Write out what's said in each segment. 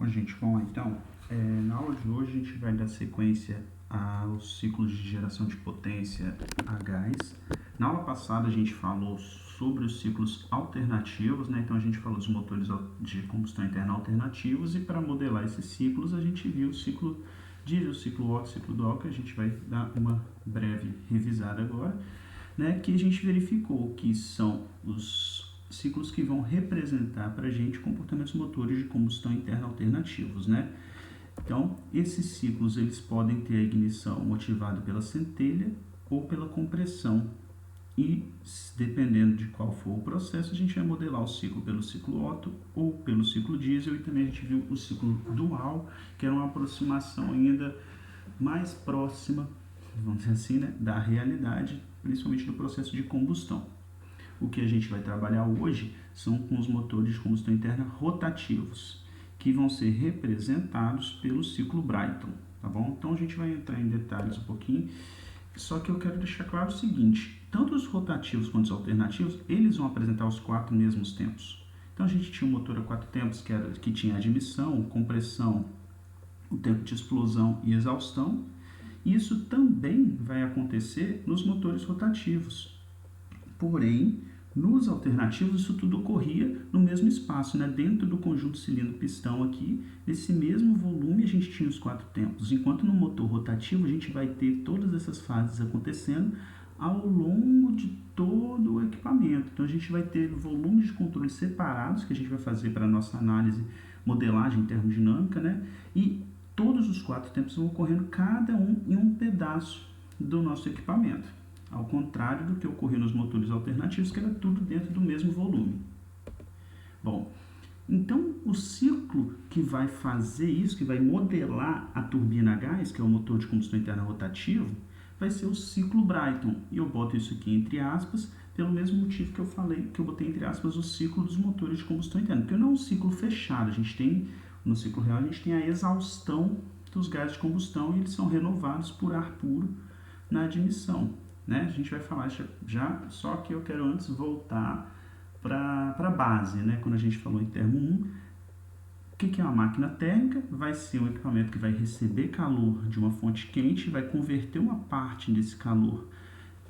Bom, gente, vamos lá então. Na aula de hoje a gente vai dar sequência aos ciclos de geração de potência a gás. Na aula passada a gente falou sobre os ciclos alternativos, né? Então a gente falou dos motores de combustão interna alternativos, e para modelar esses ciclos a gente viu o ciclo diesel, o ciclo Otto, o ciclo Dow, que a gente vai dar uma breve revisada agora, né? Que a gente verificou que são os ciclos que vão representar para a gente comportamentos motores de combustão interna alternativos, né? Então, esses ciclos eles podem ter a ignição motivada pela centelha ou pela compressão, e dependendo de qual for o processo, a gente vai modelar o ciclo pelo ciclo Otto ou pelo ciclo diesel, e também a gente viu o ciclo dual, que era uma aproximação ainda mais próxima, vamos dizer assim, né, da realidade, principalmente do processo de combustão. O que a gente vai trabalhar hoje são com os motores de combustão interna rotativos, que vão ser representados pelo ciclo Brayton, tá bom? Então a gente vai entrar em detalhes um pouquinho, só que eu quero deixar claro o seguinte: tanto os rotativos quanto os alternativos, eles vão apresentar os 4 mesmos tempos. Então a gente tinha um motor a 4 tempos que tinha admissão, compressão, o tempo de explosão e exaustão. Isso também vai acontecer nos motores rotativos. Porém, nos alternativos, isso tudo ocorria no mesmo espaço, né? Dentro do conjunto cilindro-pistão aqui, nesse mesmo volume a gente tinha os 4 tempos, enquanto no motor rotativo a gente vai ter todas essas fases acontecendo ao longo de todo o equipamento. Então a gente vai ter volumes de controle separados, que a gente vai fazer para a nossa análise, modelagem termodinâmica, né? E todos os 4 tempos vão ocorrendo cada um em um pedaço do nosso equipamento, ao contrário do que ocorreu nos motores alternativos, que era tudo dentro do mesmo volume. Bom, então o ciclo que vai fazer isso, que vai modelar a turbina a gás, que é o motor de combustão interna rotativo, vai ser o ciclo Brayton. E eu boto isso aqui entre aspas, pelo mesmo motivo que eu falei, que eu botei entre aspas o ciclo dos motores de combustão interna, porque não é um ciclo fechado. A gente tem, no ciclo real, a gente tem a exaustão dos gases de combustão, e eles são renovados por ar puro na admissão, né? A gente vai falar já, só que eu quero antes voltar para a base, né? Quando a gente falou em termo 1, o que é uma máquina térmica? Vai ser um equipamento que vai receber calor de uma fonte quente, vai converter uma parte desse calor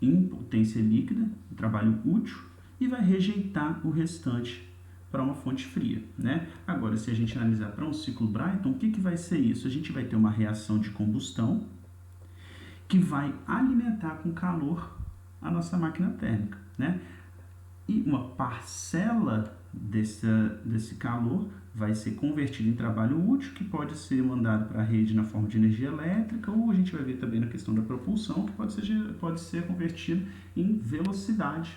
em potência líquida, um trabalho útil, e vai rejeitar o restante para uma fonte fria, né? Agora, se a gente analisar para um ciclo Brayton, o que vai ser isso? A gente vai ter uma reação de combustão que vai alimentar com calor a nossa máquina térmica, né? E uma parcela desse calor vai ser convertido em trabalho útil, que pode ser mandado para a rede na forma de energia elétrica, ou a gente vai ver também na questão da propulsão, que pode ser convertido em velocidade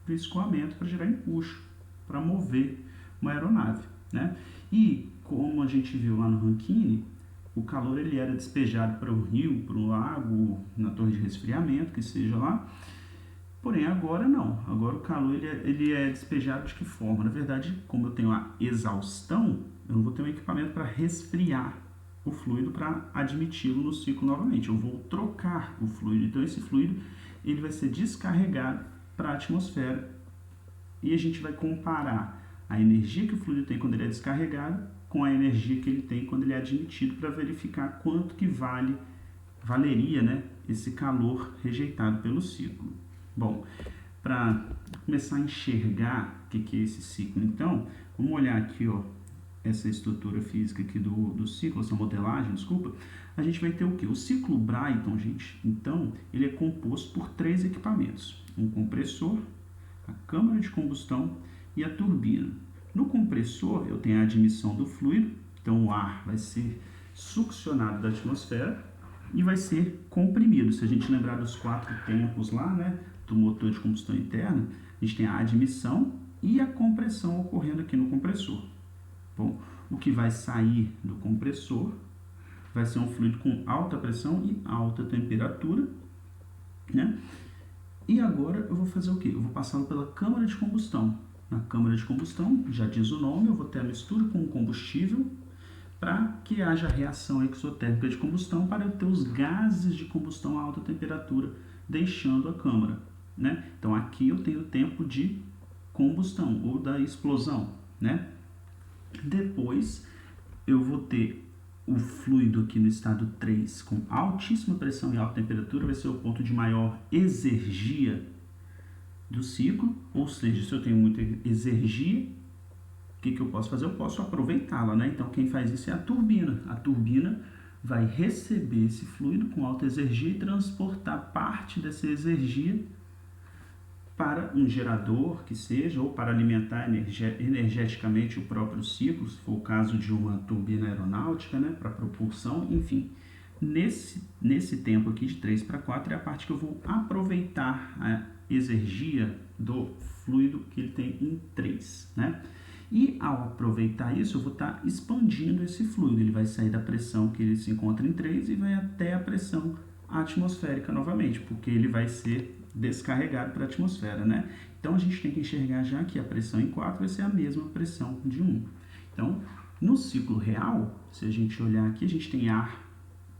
do escoamento para gerar empuxo, para mover uma aeronave, né? E como a gente viu lá no Rankine, o calor ele era despejado para o rio, para o lago, na torre de resfriamento, que seja lá. Porém, agora não. Agora o calor ele é despejado de que forma? Na verdade, como eu tenho a exaustão, eu não vou ter um equipamento para resfriar o fluido para admiti-lo no ciclo novamente. Eu vou trocar o fluido. Então, esse fluido ele vai ser descarregado para a atmosfera, e a gente vai comparar a energia que o fluido tem quando ele é descarregado com a energia que ele tem quando ele é admitido, para verificar quanto que valeria, né, esse calor rejeitado pelo ciclo. Bom, para começar a enxergar o que é esse ciclo, então, vamos olhar aqui, ó, essa estrutura física aqui do ciclo, essa modelagem, desculpa. A gente vai ter o quê? O ciclo Brayton, gente, então, ele é composto por 3 equipamentos: um compressor, a câmara de combustão e a turbina. No compressor, eu tenho a admissão do fluido, então o ar vai ser succionado da atmosfera e vai ser comprimido. Se a gente lembrar dos 4 tempos lá, né, do motor de combustão interna, a gente tem a admissão e a compressão ocorrendo aqui no compressor. Bom, o que vai sair do compressor vai ser um fluido com alta pressão e alta temperatura, né? E agora eu vou fazer o quê? Eu vou passá-lo pela câmara de combustão. Na câmara de combustão, já diz o nome, eu vou ter a mistura com o combustível para que haja reação exotérmica de combustão, para eu ter os gases de combustão a alta temperatura deixando a câmara, né? Então aqui eu tenho o tempo de combustão ou da explosão, né? Depois eu vou ter o fluido aqui no estado 3 com altíssima pressão e alta temperatura, vai ser o ponto de maior exergia do ciclo, ou seja, se eu tenho muita exergia, o que eu posso fazer? Eu posso aproveitá-la, né? Então, quem faz isso é a turbina. A turbina vai receber esse fluido com alta exergia e transportar parte dessa exergia para um gerador, que seja, ou para alimentar energeticamente o próprio ciclo, se for o caso de uma turbina aeronáutica, né? Para propulsão, enfim. Nesse tempo aqui de 3 para 4 é a parte que eu vou aproveitar a exergia do fluido que ele tem em 3, né? E ao aproveitar isso, eu vou estar expandindo esse fluido. Ele vai sair da pressão que ele se encontra em 3 e vai até a pressão atmosférica novamente, porque ele vai ser descarregado para a atmosfera, né? Então a gente tem que enxergar já que a pressão em 4 vai ser a mesma pressão de 1. Então, no ciclo real, se a gente olhar aqui, a gente tem ar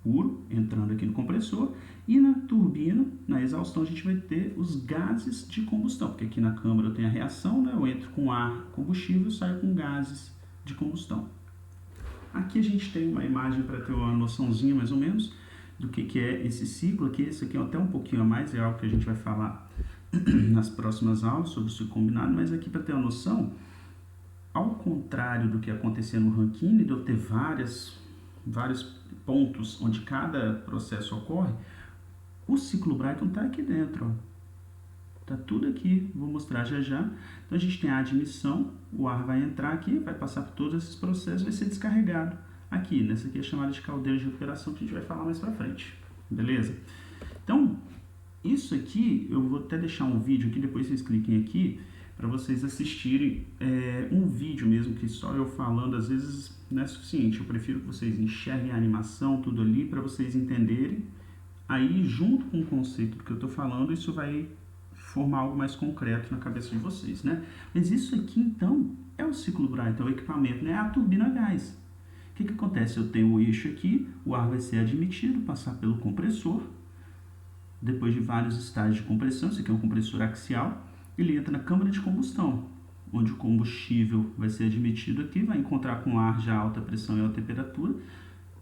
puro entrando aqui no compressor e na turbina, na exaustão, a gente vai ter os gases de combustão, porque aqui na câmara eu tenho a reação, né? Eu entro com ar combustível e saio com gases de combustão. Aqui a gente tem uma imagem para ter uma noçãozinha mais ou menos do que é esse ciclo aqui. Esse aqui é até um pouquinho a mais, é algo que a gente vai falar nas próximas aulas sobre o ciclo combinado, mas aqui para ter uma noção, ao contrário do que acontecia no Rankine, de eu ter vários pontos onde cada processo ocorre, o ciclo Brayton está aqui dentro, está tudo aqui, vou mostrar já já. Então a gente tem a admissão, o ar vai entrar aqui, vai passar por todos esses processos, vai ser descarregado aqui, nessa aqui é chamada de caldeira de recuperação, que a gente vai falar mais para frente, beleza? Então, isso aqui, eu vou até deixar um vídeo aqui, depois vocês cliquem aqui, para vocês assistirem um vídeo mesmo, que só eu falando às vezes não é suficiente. Eu prefiro que vocês enxerguem a animação, tudo ali, para vocês entenderem. Aí, junto com o conceito do que eu estou falando, isso vai formar algo mais concreto na cabeça de vocês, né? Mas isso aqui, então, é o ciclo Brayton, o equipamento, né? É a turbina a gás. O que acontece? Eu tenho o eixo aqui, o ar vai ser admitido, passar pelo compressor. Depois de vários estágios de compressão, esse aqui é um compressor axial, ele entra na câmara de combustão, onde o combustível vai ser admitido aqui, vai encontrar com ar de alta pressão e alta temperatura,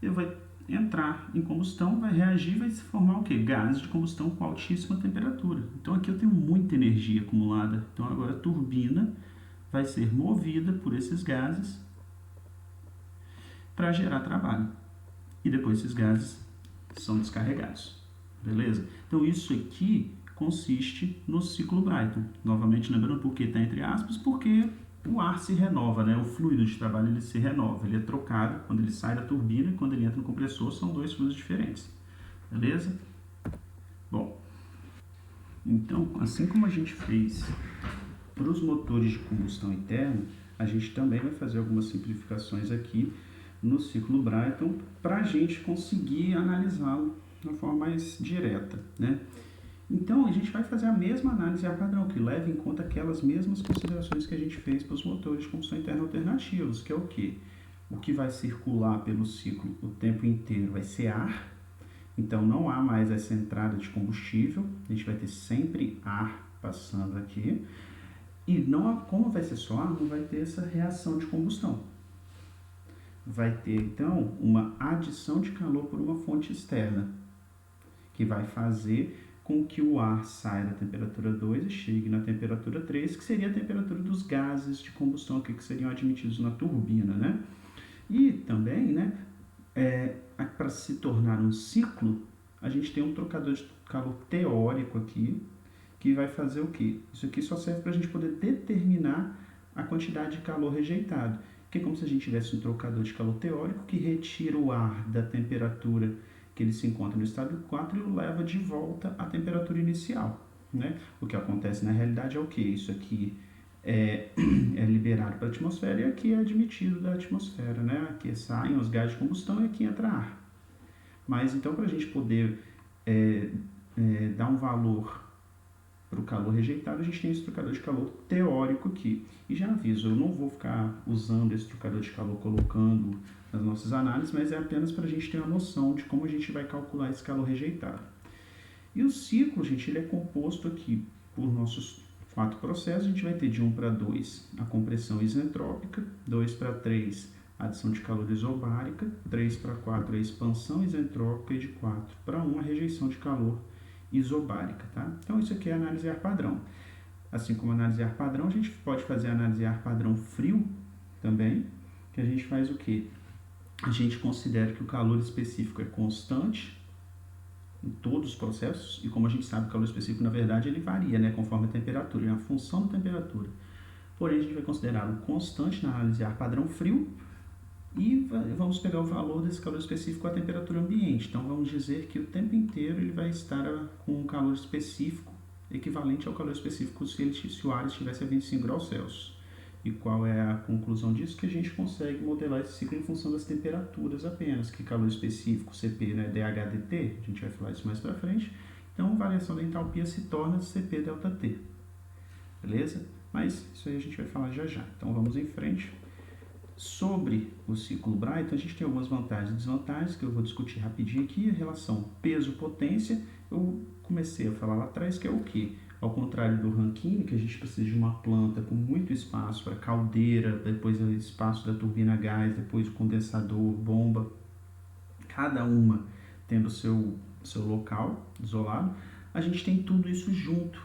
e vai entrar em combustão, vai reagir e vai se formar o quê? Gases de combustão com altíssima temperatura. Então aqui eu tenho muita energia acumulada. Então agora a turbina vai ser movida por esses gases para gerar trabalho. E depois esses gases são descarregados. Beleza? Então isso aqui consiste no ciclo Brayton. Novamente lembrando por que está entre aspas, porque o ar se renova, né? O fluido de trabalho ele se renova, ele é trocado quando ele sai da turbina e quando ele entra no compressor, são dois fluidos diferentes. Beleza? Bom, então assim como a gente fez para os motores de combustão interna, a gente também vai fazer algumas simplificações aqui no ciclo Brayton para a gente conseguir analisá-lo de uma forma mais direta, né? Então, a gente vai fazer a mesma análise a padrão, que leva em conta aquelas mesmas considerações que a gente fez para os motores de combustão interna alternativos, que é o quê? O que vai circular pelo ciclo o tempo inteiro vai ser ar, então não há mais essa entrada de combustível, a gente vai ter sempre ar passando aqui, e não, como vai ser só ar, não vai ter essa reação de combustão. Vai ter, então, uma adição de calor por uma fonte externa, que vai fazer com que o ar saia da temperatura 2 e chegue na temperatura 3, que seria a temperatura dos gases de combustão que seriam admitidos na turbina, né? E também, né, para se tornar um ciclo, a gente tem um trocador de calor teórico aqui, que vai fazer o quê? Isso aqui só serve para a gente poder determinar a quantidade de calor rejeitado, que é como se a gente tivesse um trocador de calor teórico que retira o ar da temperatura que ele se encontra no estado 4 e o leva de volta à temperatura inicial, né? O que acontece na realidade é o que? Isso aqui é liberado para a atmosfera e aqui é admitido da atmosfera, né? Aqui saem os gases de combustão e aqui entra ar. Mas então, para a gente poder dar um valor para o calor rejeitado, a gente tem esse trocador de calor teórico aqui. E já aviso, eu não vou ficar usando esse trocador de calor, colocando nas nossas análises, mas é apenas para a gente ter uma noção de como a gente vai calcular esse calor rejeitado. E o ciclo, gente, ele é composto aqui por nossos 4 processos. A gente vai ter de 1 para 2 a compressão isentrópica, 2 para 3 adição de calor isobárica, 3:4 a expansão isentrópica e de 4:1 a rejeição de calor isobárica, tá? Então isso aqui é análise ar padrão. Assim como análise ar padrão, a gente pode fazer análise ar padrão frio também, que a gente faz o quê? A gente considera que o calor específico é constante em todos os processos, e como a gente sabe, o calor específico, na verdade, ele varia, né, conforme a temperatura, é uma função da temperatura. Porém, a gente vai considerá-lo constante na análise ar padrão frio e vamos pegar o valor desse calor específico com a temperatura ambiente. Então, vamos dizer que o tempo inteiro ele vai estar com um calor específico equivalente ao calor específico se o ar estivesse a 25 graus Celsius. E qual é a conclusão disso? Que a gente consegue modelar esse ciclo em função das temperaturas apenas, que calor específico, CP, né, DH/dt, a gente vai falar isso mais para frente. Então, variação da entalpia se torna CP ΔT. Beleza? Mas isso aí a gente vai falar já já. Então, vamos em frente. Sobre o ciclo Brayton, a gente tem algumas vantagens e desvantagens que eu vou discutir rapidinho aqui. A relação peso-potência, eu comecei a falar lá atrás, que é o quê? Ao contrário do Rankine, que a gente precisa de uma planta com muito espaço para caldeira, depois o espaço da turbina a gás, depois o condensador, bomba, cada uma tendo o seu local isolado, a gente tem tudo isso junto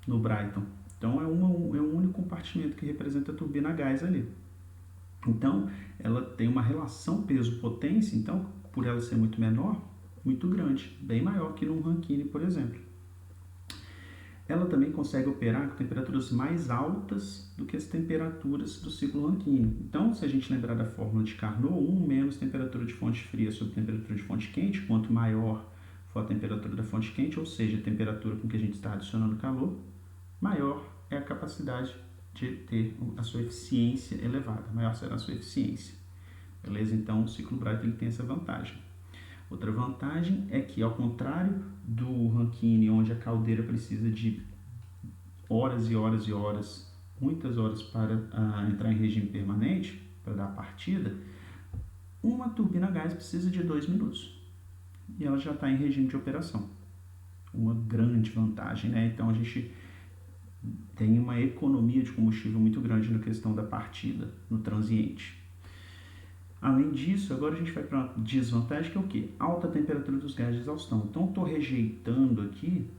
no Brayton. Então é um único compartimento que representa a turbina a gás ali. Então ela tem uma relação peso-potência, então por ela ser muito menor, muito grande, bem maior que no Rankine, por exemplo. Ela também consegue operar com temperaturas mais altas do que as temperaturas do ciclo Rankine. Então, se a gente lembrar da fórmula de Carnot, 1 menos temperatura de fonte fria sobre temperatura de fonte quente, quanto maior for a temperatura da fonte quente, ou seja, a temperatura com que a gente está adicionando calor, maior é a capacidade de ter a sua eficiência elevada, maior será a sua eficiência. Beleza? Então, o ciclo Brayton tem essa vantagem. Outra vantagem é que, ao contrário do Rankine, onde a caldeira precisa de horas e horas e horas, muitas horas para entrar em regime permanente, para dar a partida, uma turbina a gás precisa de 2 minutos e ela já está em regime de operação. Uma grande vantagem, né? Então a gente tem uma economia de combustível muito grande na questão da partida, no transiente. Além disso, agora a gente vai para uma desvantagem, que é o quê? Alta temperatura dos gases de exaustão. Então, eu estou rejeitando aqui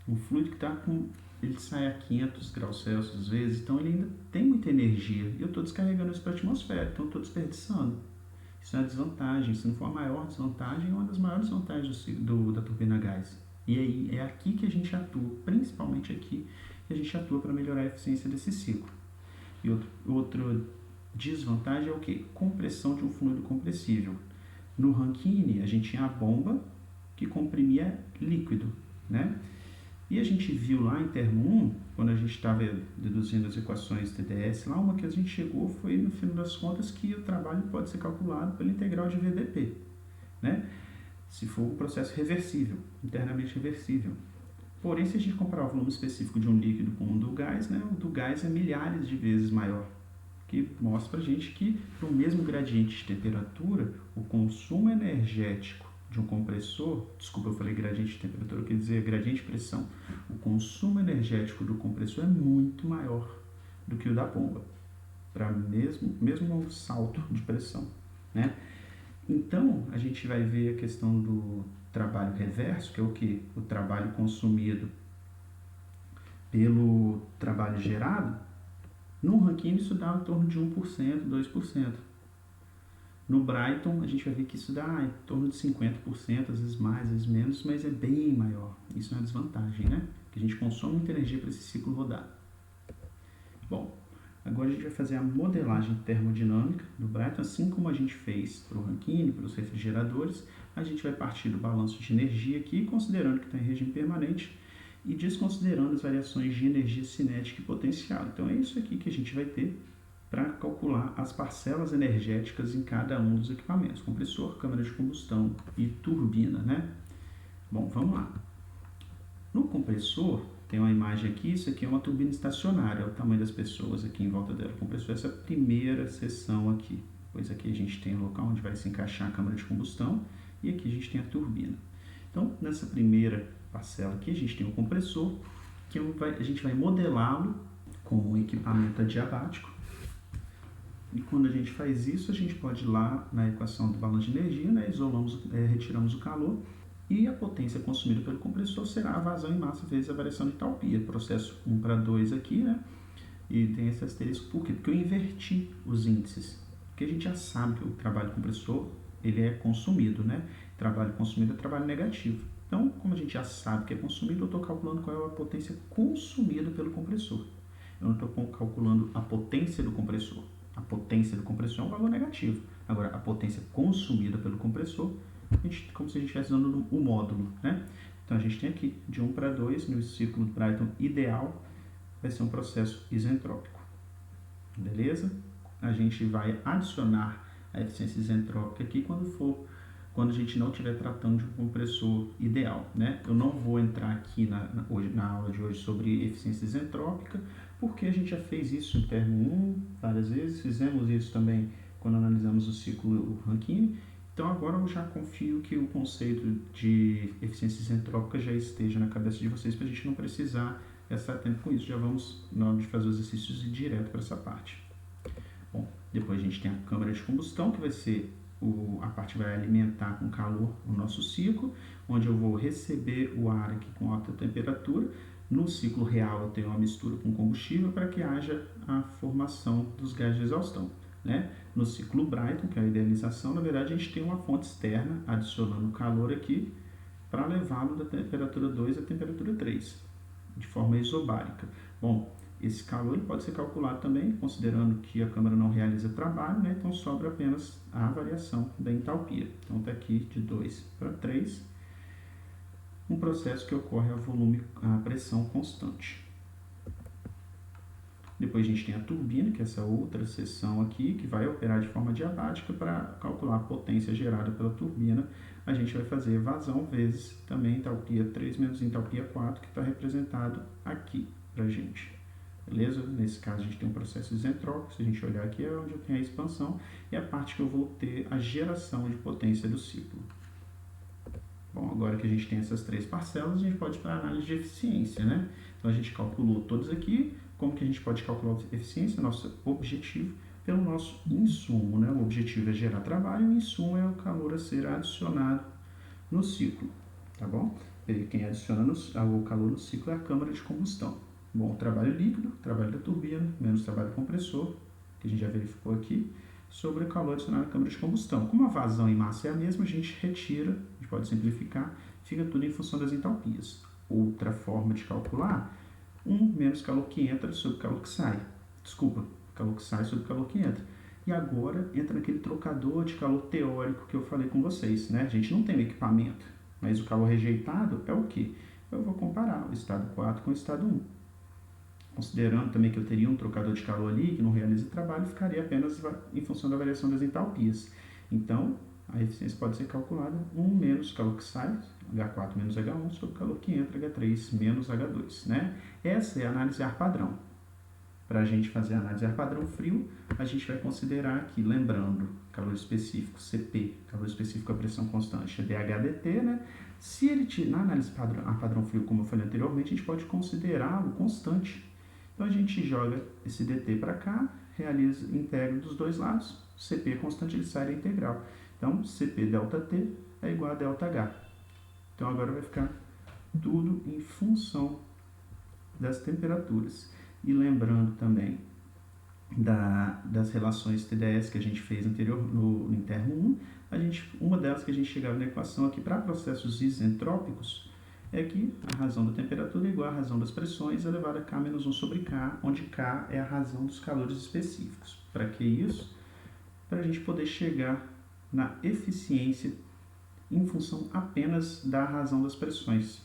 um fluido que está com... ele sai a 500 graus Celsius às vezes, então ele ainda tem muita energia. E eu estou descarregando isso para a atmosfera, então eu estou desperdiçando. Isso é uma desvantagem. Se não for a maior desvantagem, é uma das maiores vantagens da turbina a gás. E aí é aqui que a gente atua, principalmente aqui, que a gente atua para melhorar a eficiência desse ciclo. E outro desvantagem é o quê? Compressão de um fluido compressível. No Rankine, a gente tinha a bomba que comprimia líquido, né? E a gente viu lá em termo 1, quando a gente estava deduzindo as equações TDS, lá uma que a gente chegou foi, no final das contas, que o trabalho pode ser calculado pela integral de VDP, né? Se for um processo reversível, internamente reversível. Porém, se a gente comparar o volume específico de um líquido com o do gás, né, o do gás é milhares de vezes maior, que mostra pra gente que, para o mesmo gradiente de temperatura, o consumo energético de um compressor, desculpa, eu falei gradiente de temperatura, eu queria dizer gradiente de pressão, o consumo energético do compressor é muito maior do que o da bomba, para mesmo salto de pressão, né? Então, a gente vai ver a questão do trabalho reverso, que é o que? O trabalho consumido pelo trabalho gerado. No Rankine isso dá em torno de 1%, 2%. No Brayton a gente vai ver que isso dá em torno de 50%, às vezes mais, às vezes menos, mas é bem maior. Isso é uma desvantagem, né? Que a gente consome muita energia para esse ciclo rodar. Bom, agora a gente vai fazer a modelagem termodinâmica do Brayton, assim como a gente fez para o Rankine, para os refrigeradores. A gente vai partir do balanço de energia aqui, considerando que está em regime permanente, e desconsiderando as variações de energia cinética e potencial. Então é isso aqui que a gente vai ter para calcular as parcelas energéticas em cada um dos equipamentos, compressor, câmara de combustão e turbina, né? Bom, vamos lá. No compressor, tem uma imagem aqui, isso aqui é uma turbina estacionária, é o tamanho das pessoas aqui em volta dela. O compressor é essa primeira seção aqui, pois aqui a gente tem o local onde vai se encaixar a câmara de combustão e aqui a gente tem a turbina. Então, nessa primeira parcela aqui, a gente tem o compressor, que a gente vai modelá-lo como um equipamento adiabático. E quando a gente faz isso, a gente pode ir lá na equação do balanço de energia, né? Retiramos o calor e a potência consumida pelo compressor será a vazão em massa vezes a variação de entalpia. Processo 1 para 2 aqui, né? E tem esse asterisco, por quê? Porque eu inverti os índices. Porque a gente já sabe que o trabalho compressor ele é consumido, né? Trabalho consumido é trabalho negativo. Então, como a gente já sabe que é consumido, eu estou calculando qual é a potência consumida pelo compressor. Eu não estou calculando a potência do compressor. A potência do compressor é um valor negativo. Agora, a potência consumida pelo compressor, como se a gente estivesse dando o módulo, né? Então, a gente tem aqui, de 1 para 2, no ciclo de Brayton ideal, vai ser um processo isentrópico. Beleza? A gente vai adicionar a eficiência isentrópica aqui quando a gente não estiver tratando de um compressor ideal, né? Eu não vou entrar aqui na aula de hoje sobre eficiência isentrópica, porque a gente já fez isso em termo 1 várias vezes, fizemos isso também quando analisamos o ciclo Rankine. Então agora eu já confio que o conceito de eficiência isentrópica já esteja na cabeça de vocês para a gente não precisar estar atento com isso. Já vamos, na hora de fazer os exercícios, ir direto para essa parte. Bom, depois a gente tem a câmara de combustão, que vai ser a parte que vai alimentar com calor o nosso ciclo, onde eu vou receber o ar aqui com alta temperatura. No ciclo real eu tenho uma mistura com combustível para que haja a formação dos gases de exaustão, né? No ciclo Brayton, que é a idealização, na verdade a gente tem uma fonte externa adicionando calor aqui para levá-lo da temperatura 2 à temperatura 3, de forma isobárica. Bom, esse calor pode ser calculado também, considerando que a câmara não realiza trabalho, né? Então sobra apenas a variação da entalpia. Então está aqui de 2 para 3, um processo que ocorre a pressão constante. Depois a gente tem a turbina, que é essa outra seção aqui, que vai operar de forma diabática para calcular a potência gerada pela turbina. A gente vai fazer vazão vezes também entalpia 3 menos entalpia 4, que está representado aqui para a gente. Beleza? Nesse caso a gente tem um processo isentrópico, se a gente olhar aqui é onde eu tenho a expansão e a parte que eu vou ter a geração de potência do ciclo. Bom, agora que a gente tem essas três parcelas, a gente pode ir para a análise de eficiência, né? Então a gente calculou todos aqui. Como que a gente pode calcular a eficiência? Nosso objetivo pelo nosso insumo, né? O objetivo é gerar trabalho e o insumo é o calor a ser adicionado no ciclo, tá bom? E quem adiciona o calor no ciclo é a câmara de combustão. Bom, trabalho líquido, trabalho da turbina, menos trabalho compressor, que a gente já verificou aqui, sobre o calor adicionado na câmara de combustão. Como a vazão em massa é a mesma, a gente retira, a gente pode simplificar, fica tudo em função das entalpias. Outra forma de calcular, 1 menos calor que entra sobre calor que sai. Desculpa, calor que sai sobre calor que entra. E agora entra naquele trocador de calor teórico que eu falei com vocês, né? A gente não tem um equipamento, mas o calor rejeitado é o quê? Eu vou comparar o estado 4 com o estado 1. Considerando também que eu teria um trocador de calor ali que não realiza trabalho, ficaria apenas em função da variação das entalpias. Então, a eficiência pode ser calculada 1 menos calor que sai, H4 menos H1, sobre o calor que entra, H3 menos H2. Né? Essa é a análise ar padrão. Para a gente fazer a análise ar padrão frio, a gente vai considerar aqui, lembrando, calor específico CP, calor específico a pressão constante, DHDT, né? Se ele na análise ar padrão frio, como eu falei anteriormente, a gente pode considerá-lo constante. Então a gente joga esse dt para cá, realiza integra dos dois lados, CP é constante, ele sai da integral. Então CP ΔT é igual a ΔH. Então agora vai ficar tudo em função das temperaturas. E lembrando também das relações TDS que a gente fez anterior no termo 1, uma delas que a gente chegava na equação aqui para processos isentrópicos é que a razão da temperatura é igual à razão das pressões elevada a K menos 1 sobre K, onde K é a razão dos calores específicos. Para que isso? Para a gente poder chegar na eficiência em função apenas da razão das pressões.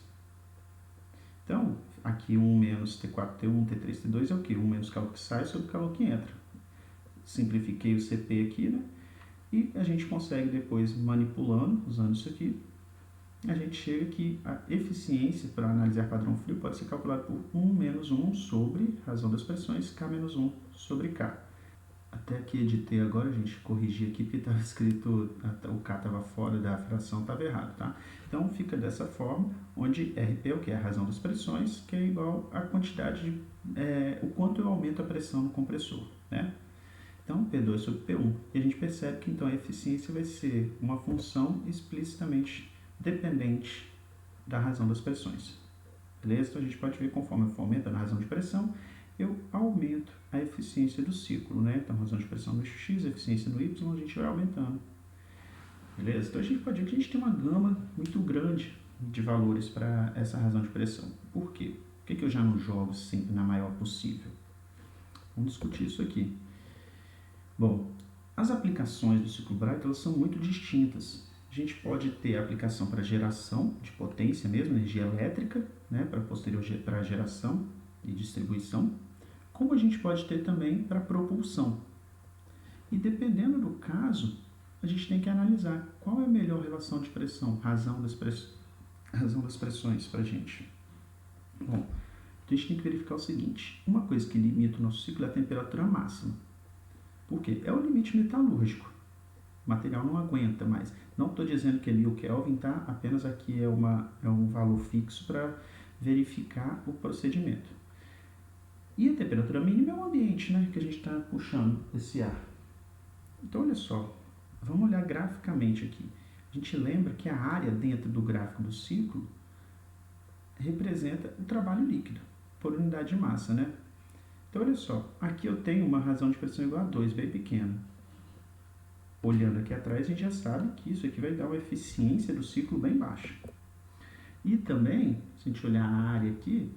Então, aqui 1 menos T4, T1, T3, T2 é o quê? 1 menos calor que sai sobre calor que entra. Simplifiquei o CP aqui, né? E a gente consegue depois, manipulando, usando isso aqui, a gente chega que a eficiência para analisar padrão frio pode ser calculada por 1 menos 1 sobre razão das pressões, K menos 1 sobre K. Até que editei agora, a gente corrigir aqui, porque estava escrito, o K estava fora da fração, estava errado, tá? Então fica dessa forma, onde RP é o que? É a razão das pressões, que é igual à quantidade, o quanto eu aumento a pressão no compressor, né? Então, P2 sobre P1. E a gente percebe que, então, a eficiência vai ser uma função explicitamente dependente da razão das pressões. Beleza? Então, a gente pode ver conforme eu for aumentando a razão de pressão, eu aumento a eficiência do ciclo, né? Então, razão de pressão no eixo X, eficiência no Y, a gente vai aumentando. Beleza? Então, a gente pode ver que a gente tem uma gama muito grande de valores para essa razão de pressão. Por quê? Por que eu já não jogo sempre na maior possível? Vamos discutir isso aqui. Bom, as aplicações do ciclo Bright elas são muito distintas. A gente pode ter a aplicação para geração de potência mesmo, energia elétrica, né, para geração e distribuição, como a gente pode ter também para propulsão. E dependendo do caso, a gente tem que analisar qual é a melhor relação de pressão, razão das pressões para a gente. Bom, a gente tem que verificar o seguinte, uma coisa que limita o nosso ciclo é a temperatura máxima. Por quê? É o limite metalúrgico. O material não aguenta mais. Não estou dizendo que é 1000 Kelvin, tá? Apenas aqui é um valor fixo para verificar o procedimento. E a temperatura mínima é o ambiente, né? Que a gente está puxando esse ar. Então, olha só. Vamos olhar graficamente aqui. A gente lembra que a área dentro do gráfico do ciclo representa o trabalho líquido por unidade de massa, né? Então, olha só, aqui eu tenho uma razão de pressão igual a 2, bem pequena. Olhando aqui atrás, a gente já sabe que isso aqui vai dar uma eficiência do ciclo bem baixa. E também, se a gente olhar a área aqui,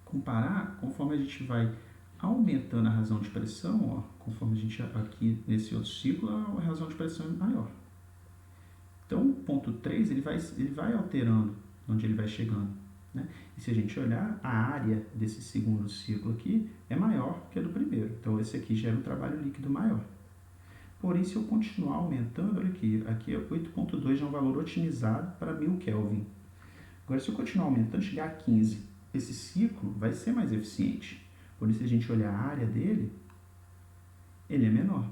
comparar, conforme a gente vai aumentando a razão de pressão, ó, conforme a gente aqui nesse outro ciclo, a razão de pressão é maior. Então, o ponto 3, ele vai alterando onde ele vai chegando. Né? E se a gente olhar, a área desse segundo ciclo aqui é maior que a do primeiro. Então, esse aqui gera um trabalho líquido maior. Porém, se eu continuar aumentando, olha aqui 8.2 já é um valor otimizado para 1000 Kelvin. Agora, se eu continuar aumentando, chegar a 15, esse ciclo vai ser mais eficiente. Porém, se a gente olhar a área dele, ele é menor.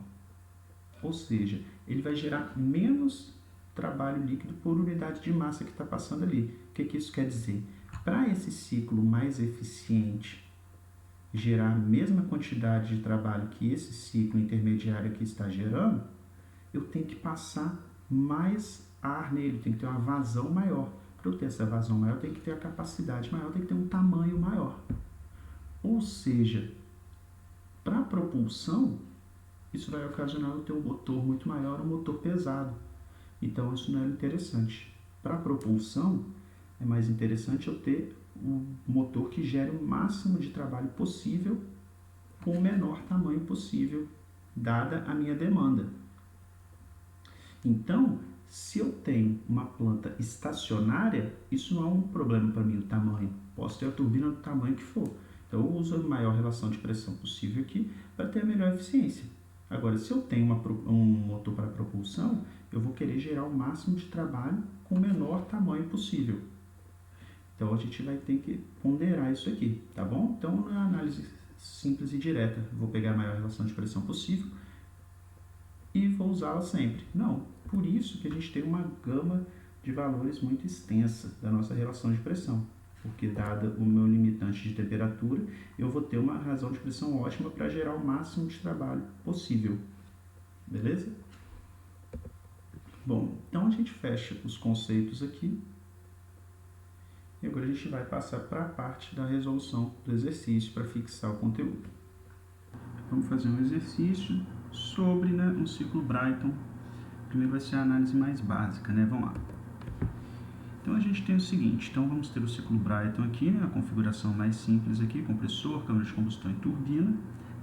Ou seja, ele vai gerar menos trabalho líquido por unidade de massa que está passando ali. O que isso quer dizer? Para esse ciclo mais eficiente gerar a mesma quantidade de trabalho que esse ciclo intermediário aqui está gerando, eu tenho que passar mais ar nele, tem que ter uma vazão maior. Para eu ter essa vazão maior, eu tenho que ter a capacidade maior, tem que ter um tamanho maior. Ou seja, para a propulsão, isso vai ocasionar eu ter um motor muito maior, um motor pesado. Então, isso não é interessante. Para a propulsão, é mais interessante eu ter um motor que gere o máximo de trabalho possível com o menor tamanho possível, dada a minha demanda. Então, se eu tenho uma planta estacionária, isso não é um problema para mim, o tamanho. Posso ter a turbina do tamanho que for. Então, eu uso a maior relação de pressão possível aqui para ter a melhor eficiência. Agora, se eu tenho um motor para propulsão, eu vou querer gerar o máximo de trabalho com o menor tamanho possível. Então, a gente vai ter que ponderar isso aqui, tá bom? Então, não é uma análise simples e direta. Vou pegar a maior relação de pressão possível e vou usá-la sempre. Não, por isso que a gente tem uma gama de valores muito extensa da nossa relação de pressão. Porque, dado o meu limitante de temperatura, eu vou ter uma razão de pressão ótima para gerar o máximo de trabalho possível. Beleza? Bom, então a gente fecha os conceitos aqui. E agora a gente vai passar para a parte da resolução do exercício para fixar o conteúdo. Vamos fazer um exercício sobre um ciclo Brighton. Primeiro vai ser a análise mais básica, né? Vamos lá. Então a gente tem o seguinte, então vamos ter o ciclo Brighton aqui, a configuração mais simples aqui, compressor, câmara de combustão e turbina.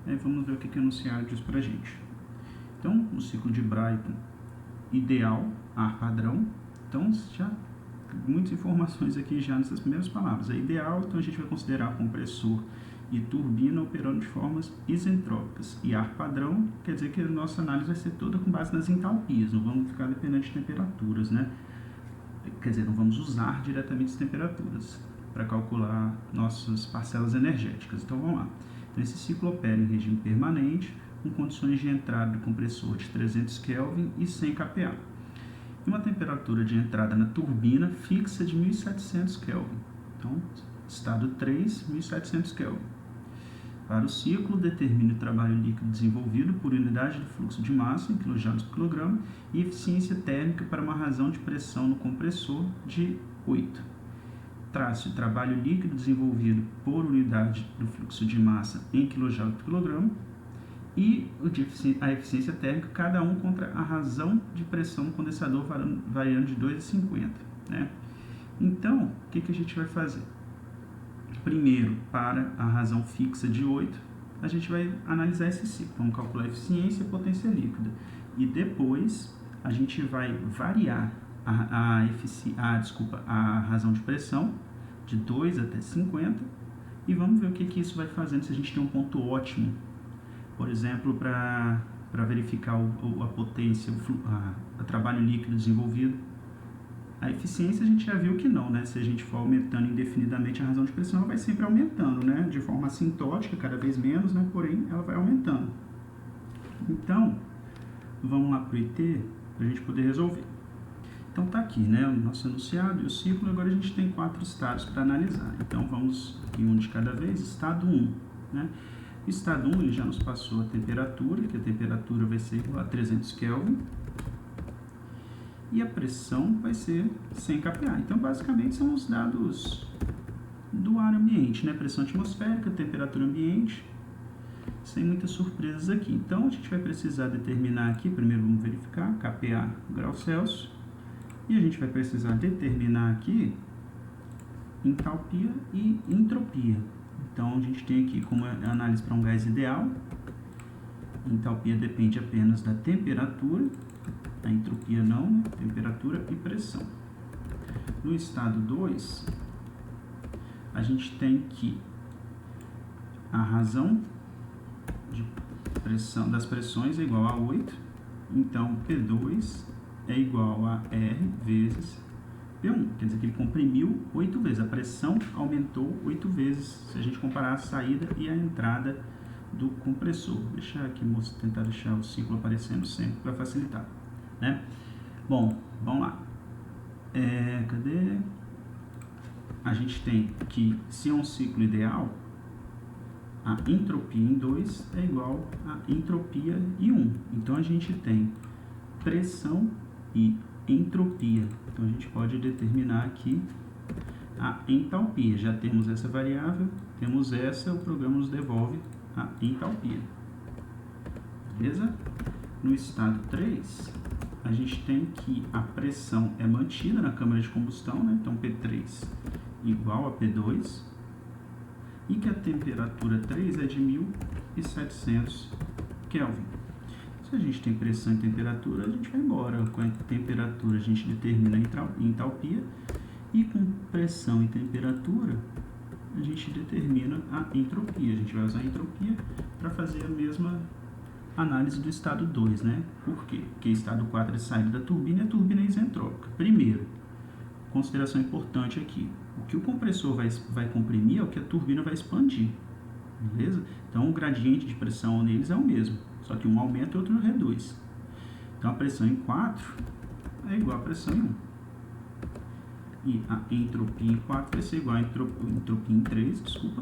Aí vamos ver o que o enunciado diz para a gente. Então, o ciclo de Brighton ideal, ar padrão. Então, já muitas informações aqui já nessas primeiras palavras. É ideal, então a gente vai considerar compressor e turbina operando de formas isentrópicas. E ar padrão quer dizer que a nossa análise vai ser toda com base nas entalpias, não vamos ficar dependendo de temperaturas, né? Quer dizer, não vamos usar diretamente as temperaturas para calcular nossas parcelas energéticas. Então, vamos lá. Então, esse ciclo opera em regime permanente, com condições de entrada do compressor de 300 Kelvin e 100 kPa. E uma temperatura de entrada na turbina fixa de 1700 Kelvin. Então, estado 3, 1700 Kelvin. Para o ciclo, determine o trabalho líquido desenvolvido por unidade de fluxo de massa em kJ por quilograma e eficiência térmica para uma razão de pressão no compressor de 8. Trace o trabalho líquido desenvolvido por unidade do fluxo de massa em kJ por quilograma e a eficiência térmica, cada um contra a razão de pressão no condensador variando de 2,50. Né? Então, o que a gente vai fazer? Primeiro, para a razão fixa de 8, a gente vai analisar esse ciclo. Vamos calcular a eficiência e potência líquida. E depois, a gente vai variar a razão de pressão de 2 até 50 e vamos ver o que isso vai fazendo se a gente tem um ponto ótimo. Por exemplo, para verificar a potência, o trabalho líquido desenvolvido. A eficiência a gente já viu que não, né? Se a gente for aumentando indefinidamente a razão de pressão, ela vai sempre aumentando, né? De forma assintótica, cada vez menos, né? Porém, ela vai aumentando. Então, vamos lá para o IT para a gente poder resolver. Então, tá aqui, né? O nosso enunciado e o ciclo. Agora a gente tem 4 estados para analisar. Então, vamos aqui um de cada vez. Estado 1, né? O estado 1 ele já nos passou a temperatura, que a temperatura vai ser igual a 300 Kelvin. E a pressão vai ser 100 kPa. Então, basicamente, são os dados do ar ambiente, né? Pressão atmosférica, temperatura ambiente, sem muitas surpresas aqui. Então, a gente vai precisar determinar aqui, primeiro vamos verificar, kPa graus Celsius, e a gente vai precisar determinar aqui entalpia e entropia. Então, a gente tem aqui como análise para um gás ideal, entalpia depende apenas da temperatura, a entropia não, né? Temperatura e pressão. No estado 2, a gente tem que a razão de pressão das pressões é igual a 8, então P2 é igual a R vezes P1, quer dizer que ele comprimiu 8 vezes, a pressão aumentou 8 vezes, se a gente comparar a saída e a entrada do compressor. Vou deixar aqui, tentar deixar o ciclo aparecendo sempre para facilitar. Né? Bom, vamos lá. Cadê? A gente tem que, se é um ciclo ideal, a entropia em 2 é igual a entropia em 1. Então, a gente tem pressão e entropia. Então, a gente pode determinar aqui a entalpia. Já temos essa variável, temos essa, o programa nos devolve a entalpia. Beleza? No estado 3, a gente tem que a pressão é mantida na câmara de combustão, né? Então P3 igual a P2 e que a temperatura 3 é de 1700 Kelvin. Se a gente tem pressão e temperatura, a gente vai embora. Com a temperatura a gente determina a entalpia e com pressão e temperatura a gente determina a entropia. A gente vai usar a entropia para fazer a mesma análise do estado 2, né? Por quê? Porque estado 4 é saída da turbina e a turbina é isentrópica. Primeiro, consideração importante aqui, o que o compressor vai comprimir é o que a turbina vai expandir, beleza? Então, o gradiente de pressão neles é o mesmo, só que um aumenta e outro reduz. Então, a pressão em 4 é igual à pressão em 1. E a entropia em 4 vai ser igual a entropia em 3, desculpa,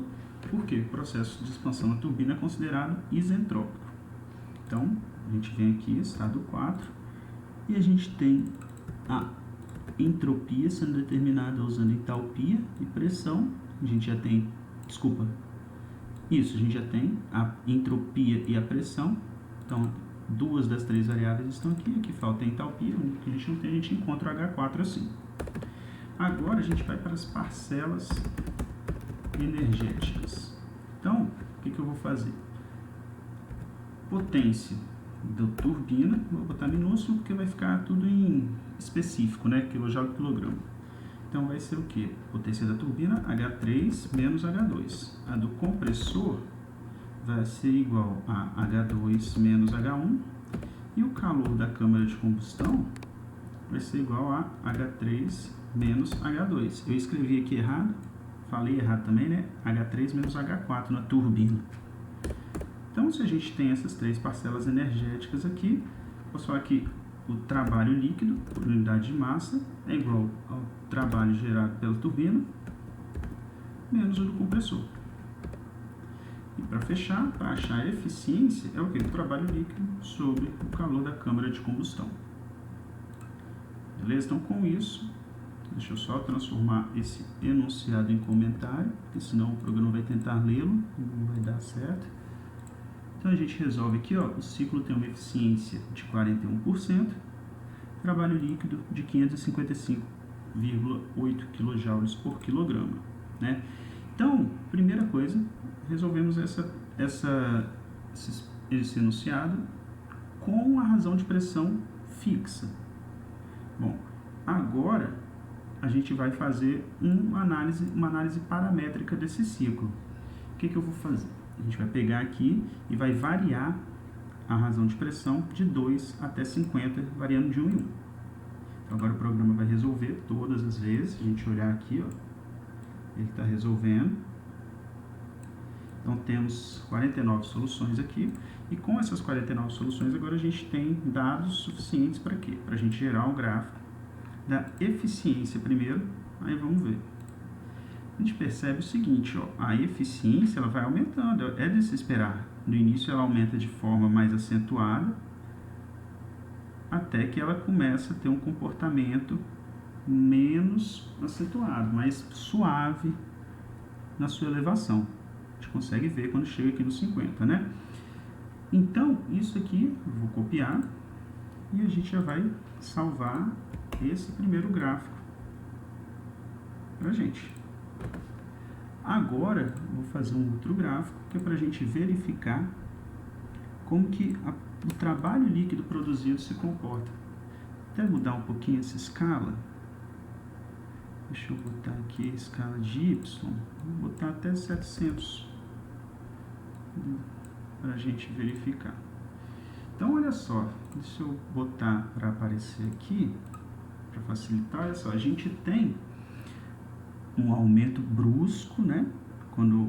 porque o processo de expansão da turbina é considerado isentrópico. Então, a gente vem aqui, estado 4, e a gente tem a entropia sendo determinada usando entalpia e pressão. A gente já tem, a gente já tem a entropia e a pressão. Então, 2 das 3 variáveis estão aqui, aqui falta a entalpia, o que a gente não tem, a gente encontra o H4 assim. Agora, a gente vai para as parcelas energéticas. Então, o que eu vou fazer? Potência da turbina, vou botar minúsculo porque vai ficar tudo em específico, né? Quilojoule por quilograma. Então vai ser o que? Potência da turbina, H3 menos H2. A do compressor vai ser igual a H2 menos H1. E o calor da câmara de combustão vai ser igual a H3 menos H2. Eu escrevi aqui errado, falei errado também, né? H3 menos H4 na turbina. Então, se a gente tem essas 3 parcelas energéticas aqui, posso falar que o trabalho líquido por unidade de massa é igual ao trabalho gerado pela turbina menos o do compressor. E para fechar, para achar a eficiência, é o que? O trabalho líquido sobre o calor da câmara de combustão. Beleza? Então, com isso, deixa eu só transformar esse enunciado em comentário, porque senão o programa vai tentar lê-lo e não vai dar certo. Então, a gente resolve aqui, ó, o ciclo tem uma eficiência de 41%, trabalho líquido de 555,8 kJ por quilograma, né? Então, primeira coisa, resolvemos esse enunciado com a razão de pressão fixa. Bom, agora a gente vai fazer uma análise paramétrica desse ciclo. O que eu vou fazer? A gente vai pegar aqui e vai variar a razão de pressão de 2 até 50, variando de 1 em 1. Então, agora o programa vai resolver todas as vezes. A gente olhar aqui, ó, ele está resolvendo. Então, temos 49 soluções aqui. E com essas 49 soluções, agora a gente tem dados suficientes para quê? Para a gente gerar um gráfico da eficiência primeiro. Aí vamos ver. A gente percebe o seguinte, ó, a eficiência ela vai aumentando, é de se esperar. No início ela aumenta de forma mais acentuada, até que ela começa a ter um comportamento menos acentuado, mais suave na sua elevação. A gente consegue ver quando chega aqui nos 50, né? Então, isso aqui eu vou copiar e a gente já vai salvar esse primeiro gráfico pra gente. Agora, vou fazer um outro gráfico, que é para a gente verificar como que o trabalho líquido produzido se comporta. Até mudar um pouquinho essa escala. Deixa eu botar aqui a escala de Y. Vou botar até 700 para a gente verificar. Então, olha só. Deixa eu botar para aparecer aqui, para facilitar. Olha só, a gente tem um aumento brusco, né?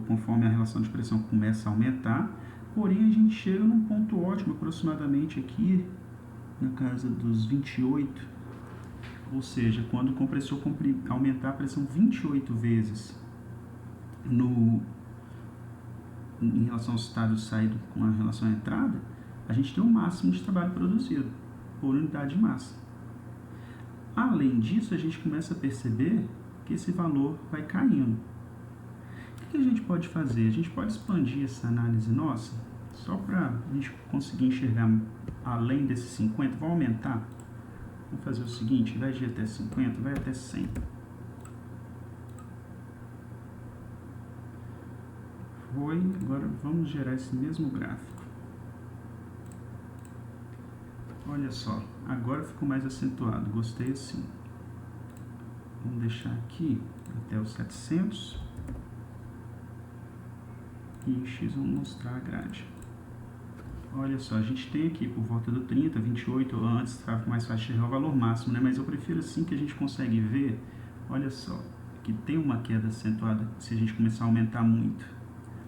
Conforme a relação de pressão começa a aumentar, porém a gente chega num ponto ótimo, aproximadamente aqui, na casa dos 28, ou seja, quando o compressor aumentar a pressão 28 vezes em relação ao estado de saída com a relação à entrada, a gente tem um máximo de trabalho produzido por unidade de massa. Além disso, a gente começa a perceber que esse valor vai caindo. O que a gente pode fazer? A gente pode expandir essa análise nossa, só para a gente conseguir enxergar além desses 50, vou aumentar. Vamos fazer o seguinte, ao invés de ir até 50, vai até 100. Agora vamos gerar esse mesmo gráfico. Olha só, agora ficou mais acentuado, gostei assim. Vamos deixar aqui até os 700 e em X vamos mostrar a grade. Olha só, a gente tem aqui por volta do 30, 28, antes estava mais fácil chegar ao valor máximo, né? Mas eu prefiro assim que a gente consegue ver, olha só, que tem uma queda acentuada se a gente começar a aumentar muito.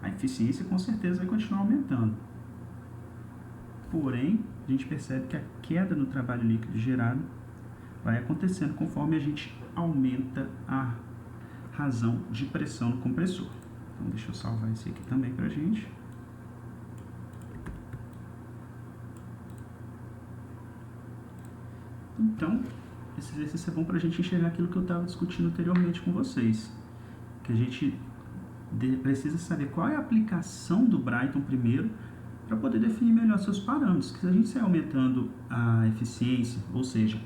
A eficiência com certeza vai continuar aumentando. Porém, a gente percebe que a queda no trabalho líquido gerado vai acontecendo conforme a gente aumenta a razão de pressão no compressor. Então, deixa eu salvar esse aqui também pra gente. Então, esse exercício é bom pra gente enxergar aquilo que eu estava discutindo anteriormente com vocês. Que a gente precisa saber qual é a aplicação do Brighton primeiro para poder definir melhor seus parâmetros. Que se a gente sair aumentando a eficiência, ou seja,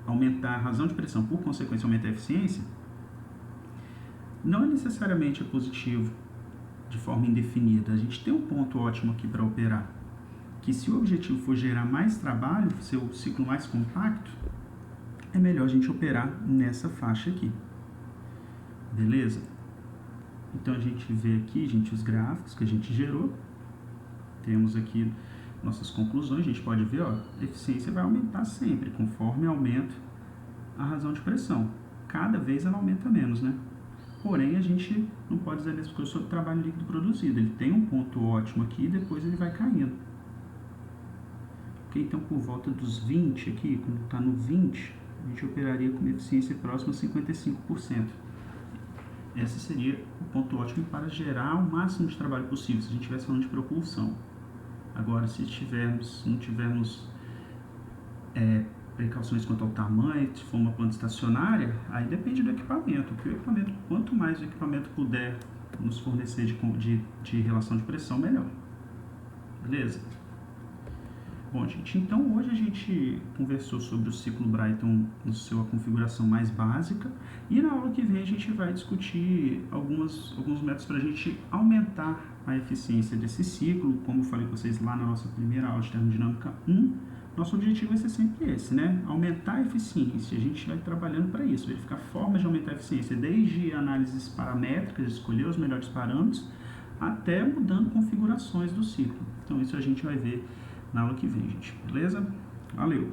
aumentar a razão de pressão, por consequência aumentar a eficiência, não é necessariamente positivo de forma indefinida. A gente tem um ponto ótimo aqui para operar, que se o objetivo for gerar mais trabalho, ser o ciclo mais compacto, é melhor a gente operar nessa faixa aqui. Beleza? Então a gente vê aqui, gente, os gráficos que a gente gerou. Temos aqui nossas conclusões, a gente pode ver, ó, a eficiência vai aumentar sempre, conforme aumenta a razão de pressão. Cada vez ela aumenta menos, né? Porém, a gente não pode dizer isso porque eu sou do trabalho líquido produzido. Ele tem um ponto ótimo aqui e depois ele vai caindo. Ok? Então, por volta dos 20 aqui, quando está no 20, a gente operaria com uma eficiência próxima a 55%. esse seria o ponto ótimo para gerar o máximo de trabalho possível, se a gente estivesse falando de propulsão. Agora, se não tivermos precauções quanto ao tamanho, se for uma planta estacionária, aí depende do equipamento. Porque o equipamento, quanto mais o equipamento puder nos fornecer de relação de pressão, melhor. Beleza? Bom, gente, então hoje a gente conversou sobre o ciclo Brayton na sua configuração mais básica, e na aula que vem a gente vai discutir alguns métodos para a gente aumentar a eficiência desse ciclo. Como eu falei com vocês lá na nossa primeira aula de termodinâmica 1, nosso objetivo vai ser sempre esse, né? Aumentar a eficiência. A gente vai trabalhando para isso, verificar formas de aumentar a eficiência, desde análises paramétricas, escolher os melhores parâmetros, até mudando configurações do ciclo. Então isso a gente vai ver na aula que vem, gente. Beleza? Valeu!